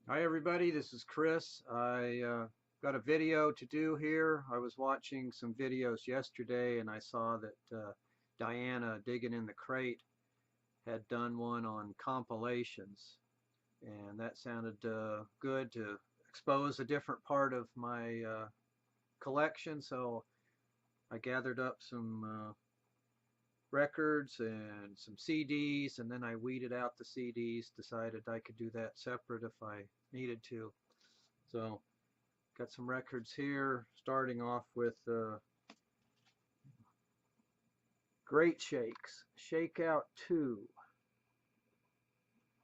Hi everybody, this is Chris. I got a video to do here. I was watching some videos yesterday and I saw that Diana Digging in the Crate had done one on compilations, and that sounded good to expose a different part of my collection. So I gathered up some records and some CDs, and then I weeded out the CDs, decided I could do that separate if I needed to. So got some records here, starting off with Great Shakes, Shakeout 2.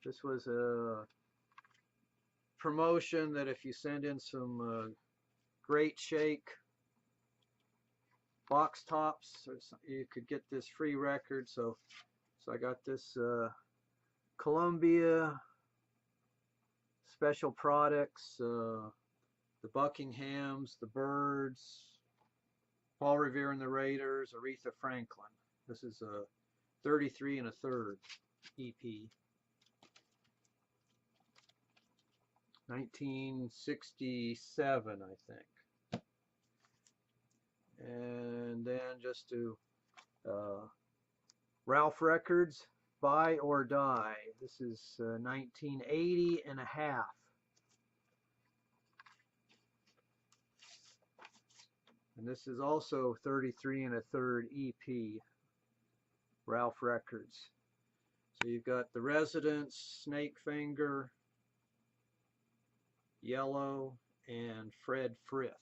This was a promotion that if you send in some Great Shake box tops, you could get this free record. So I got this Columbia Special Products, the Buckinghams, the Byrds, Paul Revere and the Raiders, Aretha Franklin. This is a 33 1/3 EP. 1967, I think. And then just to Ralph Records, Buy or Die. This is 1980 and a half. And this is also 33 1/3 EP, Ralph Records. So you've got The Residents, Snake Finger, Yellow, and Fred Frith.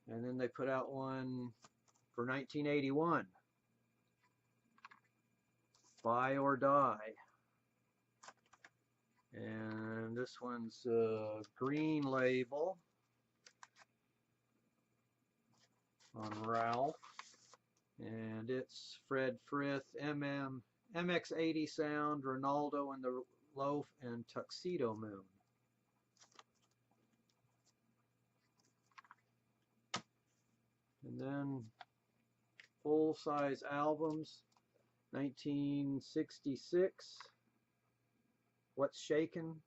And then they put out one for 1981, Buy or Die. And this one's a green label on Ralph. And it's Fred Frith, MX80 Sound, Ronaldo and the Loaf, and Tuxedo Moon. And then full-size albums, 1966, What's Shakin',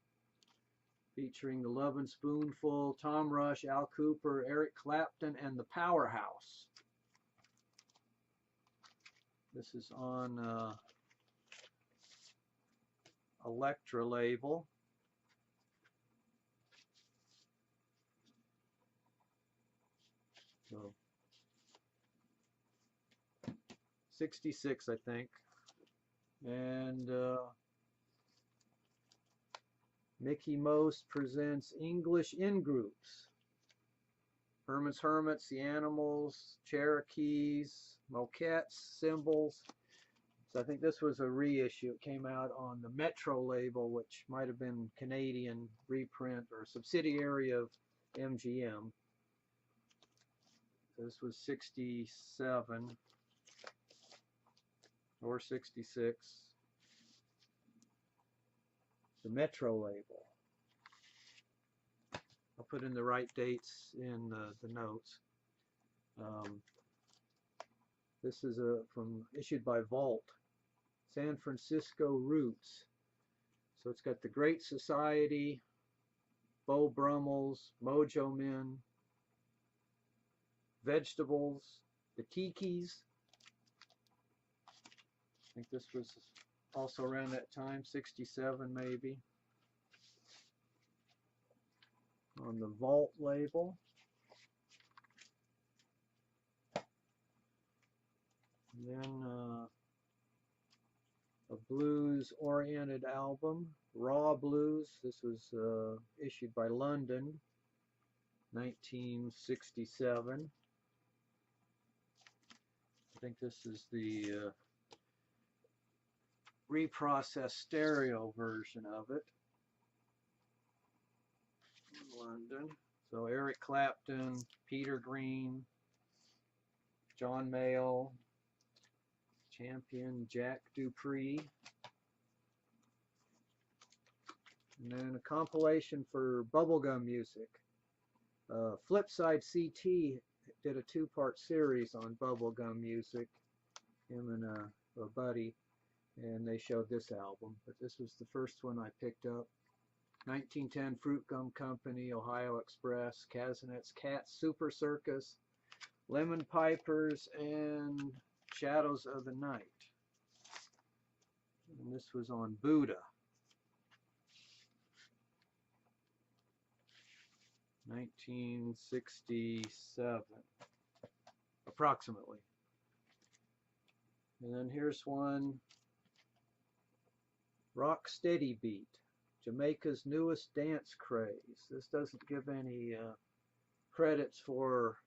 featuring the Lovin' Spoonful, Tom Rush, Al Cooper, Eric Clapton, and the Powerhouse. This is on Elektra label. So 66, I think. And Mickie Most presents English in Groups. Herman's Hermits, The Animals, Cherokees, Moquettes, Symbols. So I think this was a reissue. It came out on the Metro label, which might have been Canadian reprint or subsidiary of MGM. So this was 67 or 66. The Metro label. I'll put in the right dates in the notes. This is issued by Vault, San Francisco Roots. So it's got the Great Society, Beau Brummels, Mojo Men, Vegetables, the Kikis. I think this was also around that time, 67 maybe. On the Vault label. And then a blues-oriented album, Raw Blues. This was issued by London, 1967. I think this is the reprocessed stereo version of it. London. So Eric Clapton, Peter Green, John Mayall, Champion Jack Dupree. And then a compilation for bubblegum music. Flipside CT did a 2-part series on bubblegum music, him and a buddy. and they showed this album, but this was the first one I picked up. 1910 Fruit Gum Company, Ohio Express, Kaznet's Cats, Super Circus, Lemon Pipers, and Shadows of the Night. And this was on Buddah. 1967, approximately. And then here's one, Rock Steady Beat, Jamaica's newest dance craze. This doesn't give any credits for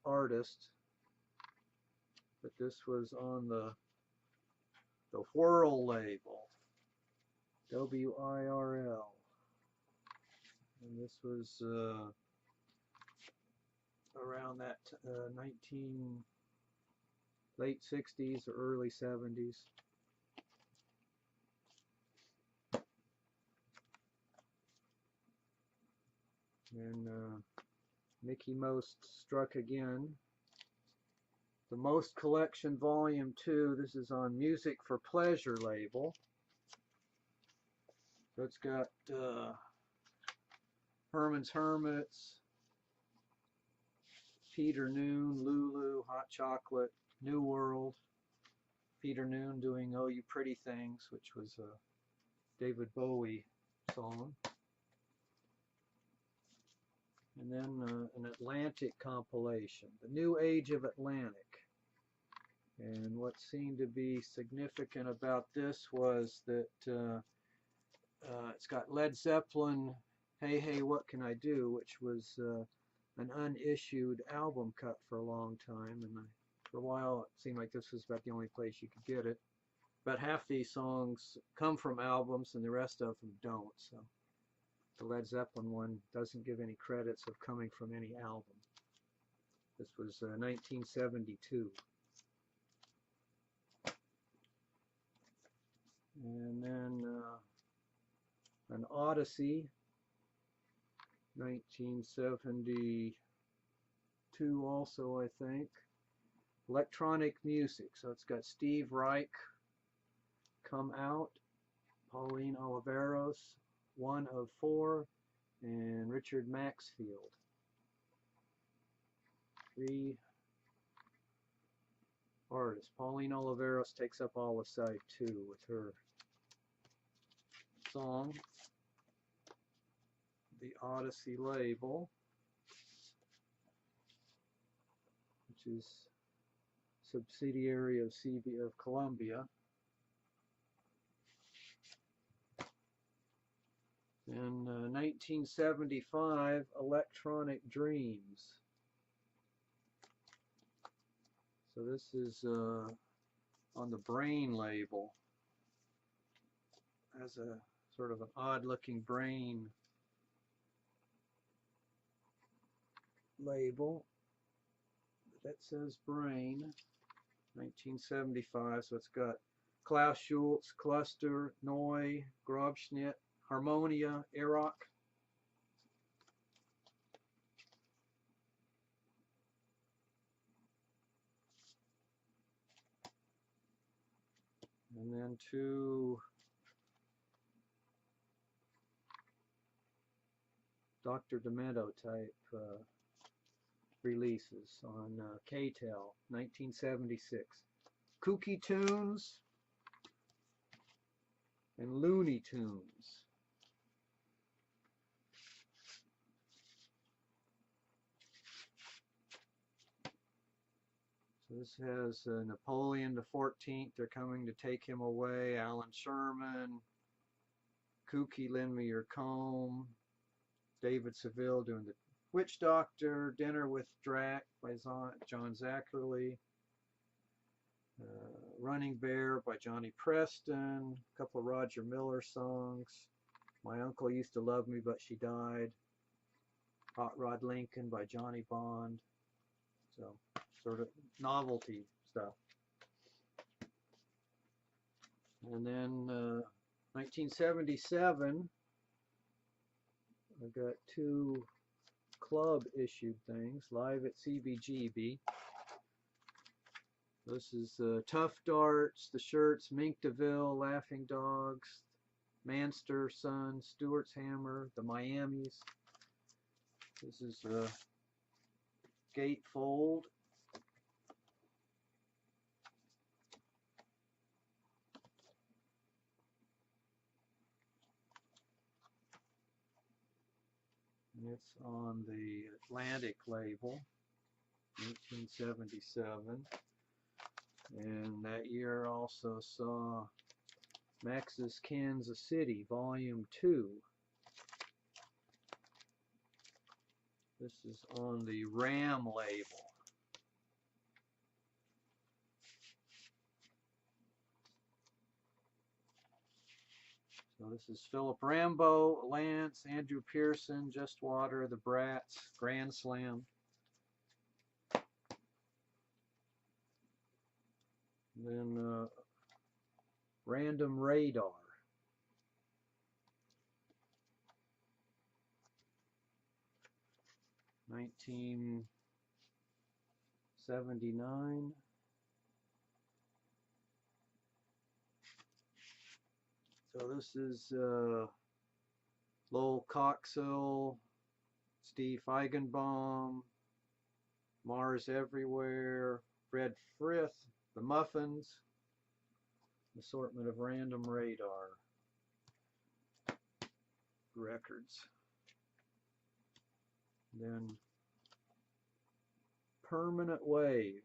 artist, but this was on the Whirl label, WIRL. And this was around that late 60s or early 70s. And Mickie Most Struck Again. The Most Collection Volume 2. This is on Music for Pleasure label. So it's got Herman's Hermits, Peter Noon, Lulu, Hot Chocolate, New World. Peter Noon doing Oh You Pretty Things, which was a David Bowie song. And then an Atlantic compilation, The New Age of Atlantic. And what seemed to be significant about this was that it's got Led Zeppelin, Hey Hey What Can I Do, which was an unissued album cut for a long time, and for a while it seemed like this was about the only place you could get it. About half these songs come from albums and the rest of them don't, so the Led Zeppelin one doesn't give any credits of coming from any album. This was 1972. And then an Odyssey, 1972 also, I think. Electronic music, so it's got Steve Reich, Come Out, Pauline Oliveros, One of Four, and Richard Maxfield. 3 artists. Pauline Oliveros takes up all of side 2 with her song. The Odyssey label, which is subsidiary of Columbia. And 1975, Electronic Dreams. So this is on the Brain label. Has a sort of an odd-looking brain label. That says Brain, 1975. So it's got Klaus Schulze, Cluster, Neu, Grobschnitt, Harmonia, Erock. And then 2 Dr. Demento type releases on K-Tel, 1976. Kooky Tunes and Looney Tunes. So this has Napoleon the 14th, They're Coming to Take Him Away, Alan Sherman, Kooky, Lend Me Your Comb, David Seville doing the Witch Doctor, Dinner with Drac by John Zackerly, Running Bear by Johnny Preston, a couple of Roger Miller songs, My Uncle Used to Love Me But She Died, Hot Rod Lincoln by Johnny Bond, so sort of novelty stuff. And then 1977, I've got 2 club issued things, Live at CBGB. This is Tough Darts, The Shirts, Mink DeVille, Laughing Dogs, Manster, Son, Stewart's Hammer, The Miamis. This is Gatefold. And it's on the Atlantic label, 1877. And that year also saw Max's Kansas City, Volume 2. This is on the Ram label. So this is Philip Rambo, Lance, Andrew Pearson, Just Water, The Brats, Grand Slam. And then Random Radar. $1979. So this is Lowell Coxhill, Steve Feigenbaum, Mars Everywhere, Fred Frith, The Muffins, assortment of Random Radar records. Then Permanent Wave.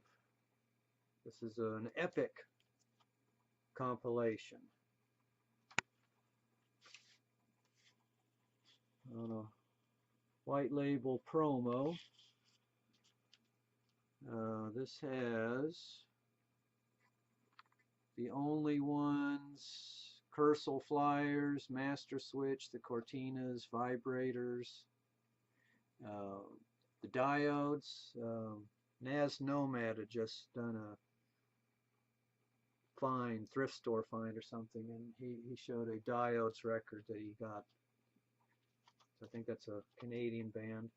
This is an epic compilation on a white label promo. This has The Only Ones, Cursal Flyers, Master Switch, the Cortinas, Vibrators, the Diodes. Naz Nomad had just done a find, thrift store find or something, and he showed a Diodes record that he got. So I think that's a Canadian band.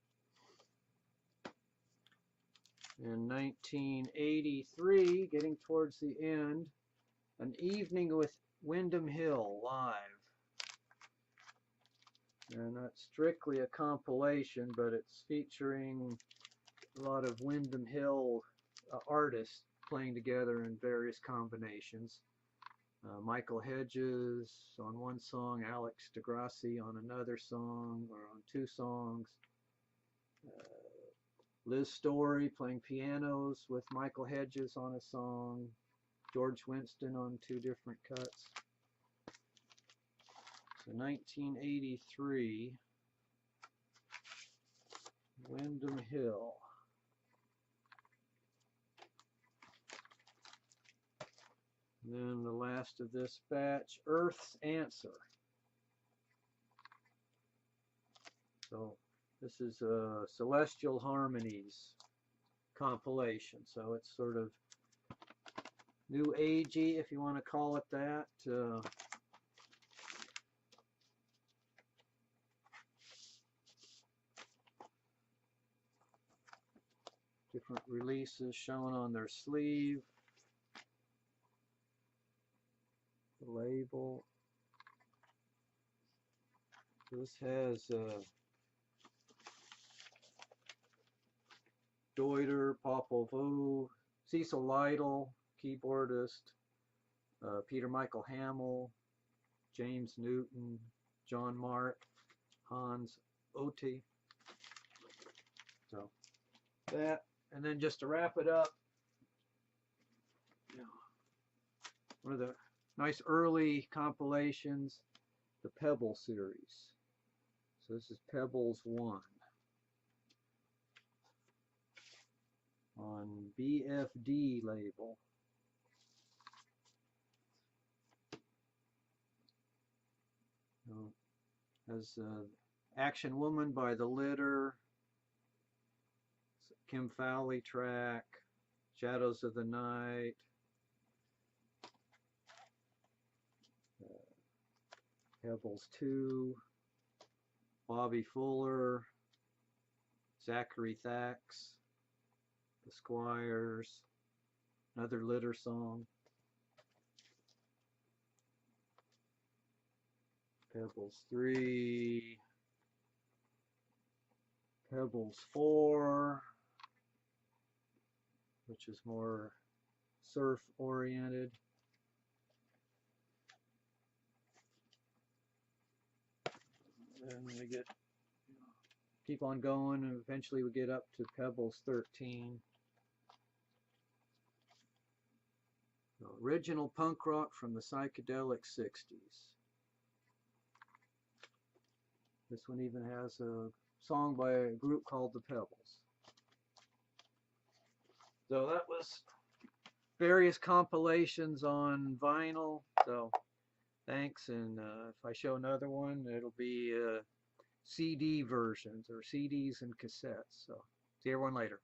In 1983, getting towards the end, An Evening with Windham Hill live. And not strictly a compilation, but it's featuring a lot of Windham Hill artists playing together in various combinations. Michael Hedges on one song, Alex DeGrassi on another song, or on two songs. Liz Story playing pianos with Michael Hedges on a song. George Winston on two different cuts. So 1983, Windham Hill. And then the last of this batch, Earth's Answer. So this is a Celestial Harmonies compilation. So it's sort of new agey, if you want to call it that. Different releases shown on their sleeve. The label. This has Deuter, Popol Vuh, Cecil Lytle, keyboardist, Peter Michael Hamill, James Newton, John Mark, Hans Otte. So that, and then just to wrap it up, one of the nice early compilations, the Pebble series. So this is Pebbles 1 on BFD label. Has Action Woman by The Litter, Kim Fowley track, Shadows of the Night, Pebbles 2, Bobby Fuller, Zachary Thax, The Squires, Another litter song. Pebbles 3. Pebbles 4, which is more surf oriented. And we keep on going, and eventually we get up to Pebbles 13. Original punk rock from the psychedelic 60s. This one even has a song by a group called the Pebbles. So that was various compilations on vinyl. So thanks, and if I show another one, it'll be CD versions or CDs and cassettes. So see everyone later.